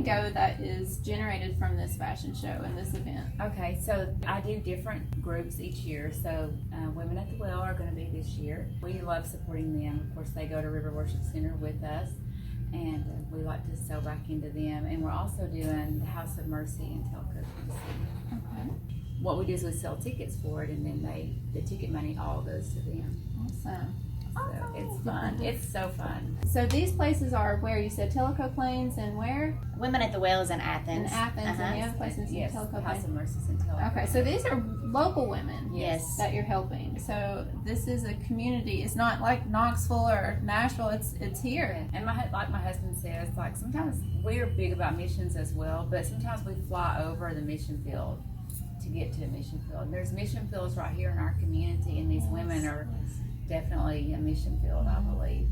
money go that is generated from this fashion show and this event? Okay, so I do different groups each year. So Women at the Well are going to be this year. We love supporting them. Of course, they go to River Worship Center with us, and we like to sew back into them. And we're also doing the House of Mercy in Telco, Tennessee. Okay. What we do is we sell tickets for it, and then the ticket money all goes to them. Awesome. So it's fun. It's so fun. So these places are where you said Tellico Plains and where? Women at the Well is in Athens. In Athens, and the other place is in Yes, Tellico House Plains. of Mercy in Telco. Okay, so these are local women. Yes. That you're helping. So this is a community. It's not like Knoxville or Nashville. It's here. And like my husband says, like sometimes we're big about missions as well, but sometimes we fly over the mission field to get to a mission field. And there's mission fields right here in our community, and these women are definitely a mission field, I believe.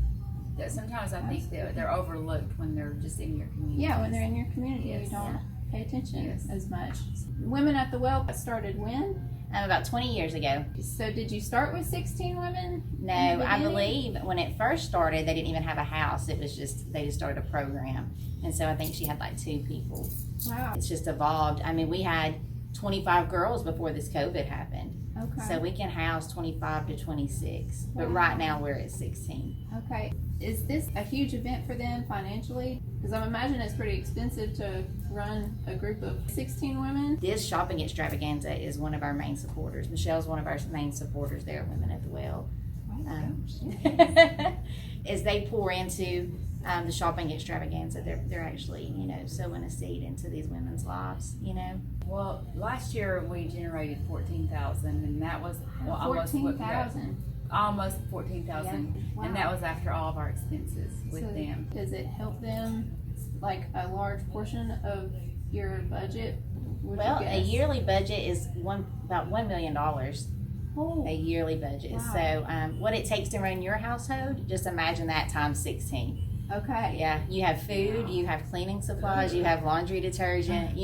That sometimes I think they're overlooked when they're just in your community. Yeah, when they're in your community, Yes. you don't pay attention Yes. as much. Women at the Well started when? About 20 years ago. So did you start with 16 women? No, in the I beginning? believe when it first started, they didn't even have a house. It was just, they just started a program. And so I think she had like 2 people. Wow. It's just evolved. I mean, we had 25 girls before this COVID happened. Okay. So we can house 25 to 26. But Wow. right now we're at 16. Okay. Is this a huge event for them financially? Because I imagine it's pretty expensive to run a group of 16 women. This shopping extravaganza is one of our main supporters. Michelle's one of our main supporters there at Women at the Well. As they pour into the shopping extravaganza, they're actually, sowing a seed into these women's lives, Well, last year we generated 14,000, and that was almost 14,000. almost 14,000, Wow. and that was after all of our expenses with So them. Does it help them, like a large portion of your budget? would you Well, a guess? yearly budget is about $1 million. Oh, A yearly budget. Wow. So what it takes to run your household, just imagine that times 16. okay. Yeah, you have food, you have cleaning supplies, you have laundry detergent,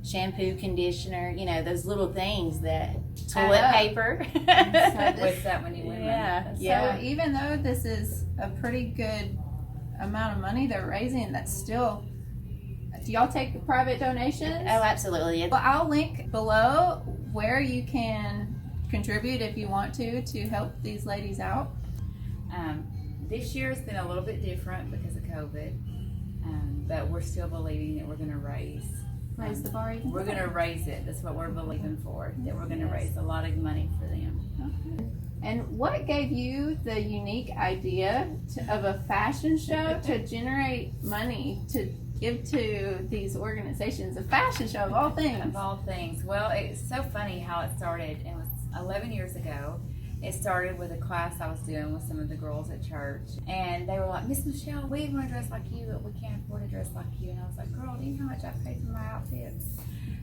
shampoo, conditioner, those little things that toilet up. paper. With that many women. Yeah. So even though this is a pretty good amount of money they're raising, that's still. Do y'all take private donations? Oh, absolutely. Well, I'll link below where you can contribute if you want to help these ladies out. This year has been a little bit different because of COVID, but we're still believing that we're going to raise Raise the bar even. We're going to raise it. That's what we're believing for, that we're going to raise a lot of money for them. Okay. And what gave you the unique idea of a fashion show to generate money to give to these organizations? A fashion show of all things. Of all things. Well, it's so funny how it started. It was 11 years ago. It started with a class I was doing with some of the girls at church. And they were like, Miss Machelle, we want to dress like you, but we can't afford to dress like you. And I was like, girl, do you know how much I paid for my outfits?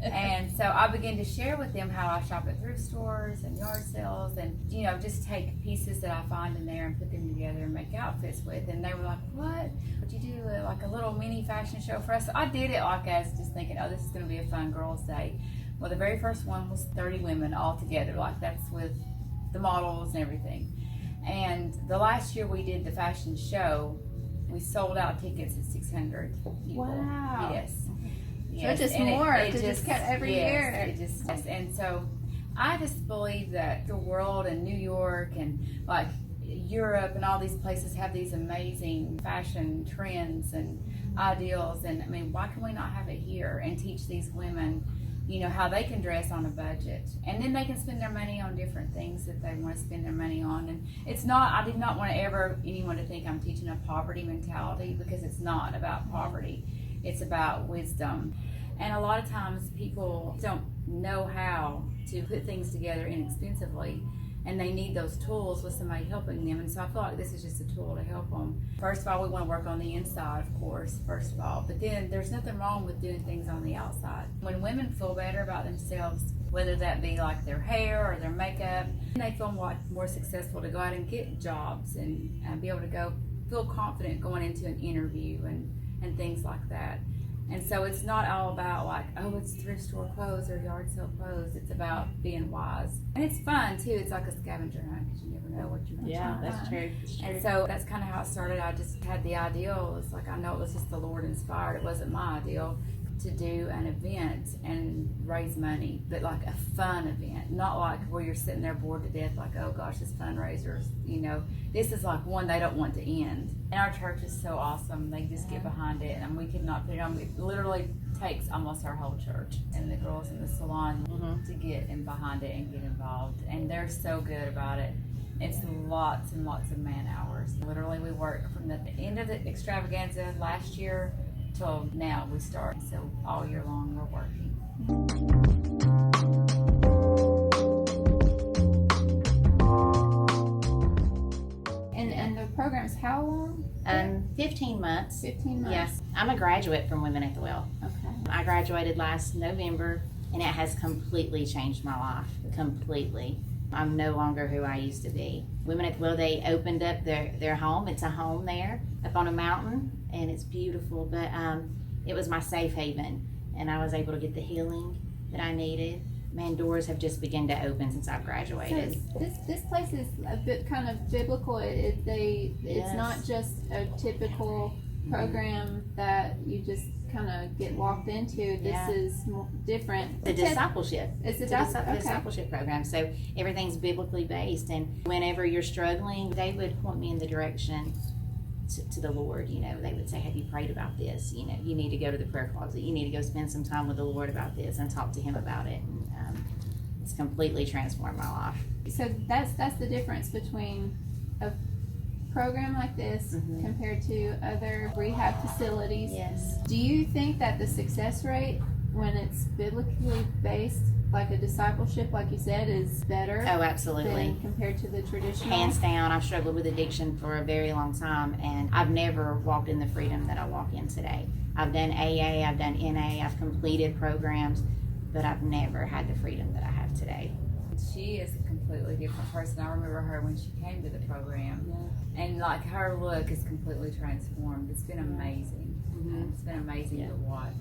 And so I began to share with them how I shop at thrift stores and yard sales and, just take pieces that I find in there and put them together and make outfits with. And they were like, what? Would you do like a little mini fashion show for us? So I did it like as just thinking, oh, this is going to be a fun girls' day. Well, the very first one was 30 women all together. Like that's with the models and everything. And the last year we did the fashion show, we sold out tickets at 600 people. Wow. Yes. So it just more. It just kept every year. And so I just believe that the world and New York and like Europe and all these places have these amazing fashion trends and ideals. And I mean, why can we not have it here and teach these women, how they can dress on a budget, and then they can spend their money on different things that they want to spend their money on. And it's not, I did not want anyone to think I'm teaching a poverty mentality, because it's not about poverty. It's about wisdom. And a lot of times people don't know how to put things together inexpensively, and they need those tools with somebody helping them. And so I feel like this is just a tool to help them. First of all, we want to work on the inside, of course, first of all. But then there's nothing wrong with doing things on the outside. When women feel better about themselves, whether that be like their hair or their makeup, they feel more successful to go out and get jobs and be able to feel confident going into an interview and things like that. And so it's not all about like, oh, it's thrift store clothes or yard sale clothes. It's about being wise. And it's fun too. It's like a scavenger hunt because you never know what you're going to Yeah, find. that's true. That's true. And so that's kind of how it started. I just had the ideal. It's like, I know it was just the Lord inspired. It wasn't my ideal to do an event and raise money, but like a fun event, not like where you're sitting there bored to death, like, oh gosh, this fundraisers, you know. This is like one they don't want to end. And our church is so awesome. They just get behind it, and we could not put it on. It literally takes almost our whole church and the girls in the salon to get in behind it and get involved. And they're so good about it. It's lots and lots of man hours. Literally, we work from the end of the extravaganza last year till now we start. So all year long we're working. And the program's how long? 15 months. 15 months. Yes. I'm a graduate from Women at the Well. Okay. I graduated last November, and it has completely changed my life. Completely. I'm no longer who I used to be. Women at the Well, they opened up their home. It's a home there up on a mountain, and it's beautiful. But it was my safe haven, and I was able to get the healing that I needed. Man, doors have just begun to open since I've graduated. So this place is a bit kind of biblical. It's Yes. not just a typical program that you just kind of get walked into. This is different. The discipleship. It's a The discipleship program. So everything's biblically based, and whenever you're struggling, they would point me in the direction to the Lord. You know, they would say, have you prayed about this? You know, you need to go to the prayer closet. You need to go spend some time with the Lord about this and talk to him about it. And it's completely transformed my life. So that's the difference between a program like this compared to other rehab facilities. Yes. Do you think that the success rate when it's biblically based, like a discipleship, like you said, is better Oh, absolutely. than compared to the traditional? Hands down, I've struggled with addiction for a very long time, and I've never walked in the freedom that I walk in today. I've done AA, I've done NA, I've completed programs, but I've never had the freedom that I have today. She is a completely different person. I remember her when she came to the program, and like her look is completely transformed. It's been amazing. It's been amazing to watch.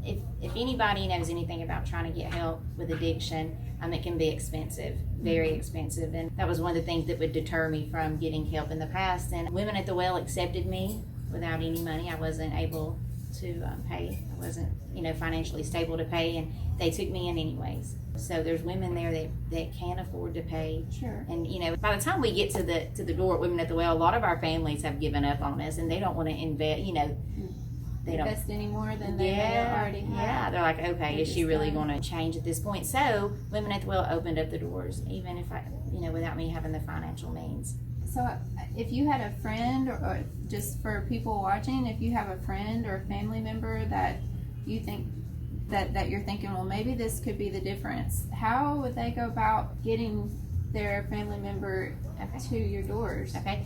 If anybody knows anything about trying to get help with addiction, it can be expensive, very expensive, and that was one of the things that would deter me from getting help in the past. And Women at the Well accepted me without any money. I wasn't able to pay. I wasn't, financially stable to pay, and they took me in anyways. So there's women there that can't afford to pay. Sure. And by the time we get to the door at Women at the Well, a lot of our families have given up on us, and they don't want to invest. They don't invest any more than they already have. Yeah, they're like, okay, is she really going to change at this point? So Women at the Well opened up the doors, even if without me having the financial means. So if you had a friend, or just for people watching, if you have a friend or a family member that you think that you're thinking, well, maybe this could be the difference, how would they go about getting their family member to your doors? Okay.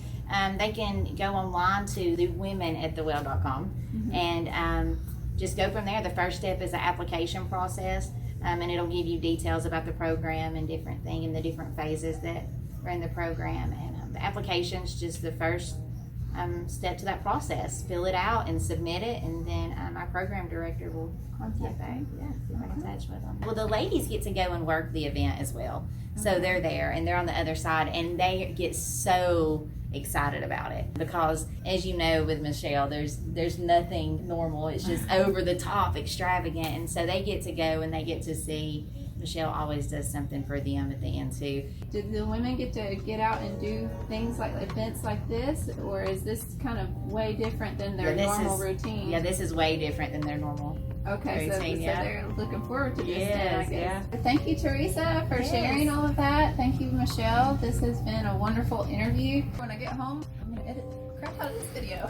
They can go online to the womenatthewell.com and just go from there. The first step is the application process, and it'll give you details about the program and different things and the different phases that are in the program. And the application is just the first step to that process. Fill it out and submit it, and then our program director will contact back. Get back in touch with them. Well, the ladies get to go and work the event as well. So they're there, and they're on the other side, and they get so excited about it because, as you know, with Machelle, there's nothing normal. It's just over the top, extravagant, and so they get to go and they get to see. Machelle always does something for them at the end too. Did the women get to get out and do things like events like this, or is this kind of way different than their normal routine? Yeah, this is way different than their normal routine, so they're looking forward to this. Yes, I guess. Thank you, Teresa, for sharing all of that. Thank you, Machelle. This has been a wonderful interview. When I get home, I'm going to edit the crap out of this video.